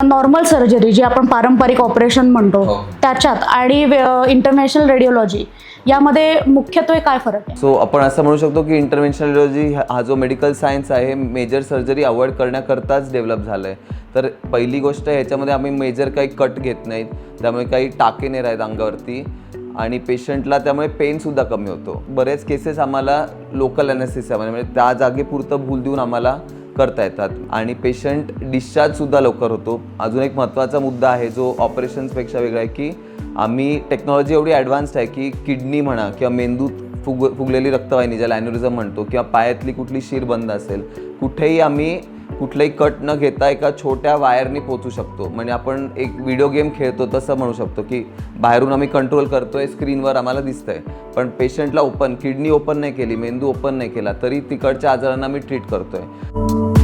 Normal surgery जी आपण पारंपरिक operation म्हणतो त्याच्यात आणि इंटरव्हेन्शनल रेडिओलॉजी यामध्ये मुख्यत्वे काय फरक आहे? सो आपण असं म्हणू शकतो की इंटरव्हेन्शनल रेडिओलॉजी हा जो मेडिकल सायन्स आहे मेजर सर्जरी अवॉइड करण्याकरताच डेव्हलप झालं आहे. तर पहिली गोष्ट ह्याच्यामध्ये आम्ही मेजर काही कट घेत नाहीत, त्यामुळे काही टाके नाही राहत अंगावरती आणि पेशंटला त्यामुळे पेनसुद्धा कमी होतो. बरेच केसेस आम्हाला लोकल ॲनेस्थेसिया म्हणजे त्या जागेपुरतं भूल देऊन आम्हाला करता येतात आणि पेशंट डिस्चार्जसुद्धा लवकर होतो. अजून एक महत्त्वाचा मुद्दा आहे जो ऑपरेशन्सपेक्षा वेगळा आहे की आम्ही टेक्नॉलॉजी एवढी ॲडव्हान्स्ड आहे की किडनी म्हणा किंवा मेंदूत फुगलेली रक्तवाहिनी ज्याला ॲन्युरिझम म्हणतो किंवा पायातली कुठली शीर बंद असेल कुठेही आम्ही कुठलाही कट न घेता एका छोट्या वायरनी पोचू शकतो. म्हणजे आपण एक व्हिडिओ गेम खेळतो तसं म्हणू शकतो की बाहेरून आम्ही कंट्रोल करतोय, स्क्रीनवर आम्हाला दिसतंय, पण पेशंटला किडनी ओपन नाही केली, मेंदू ओपन नाही केला तरी तिकडच्या आजारांना आम्ही ट्रीट करतोय.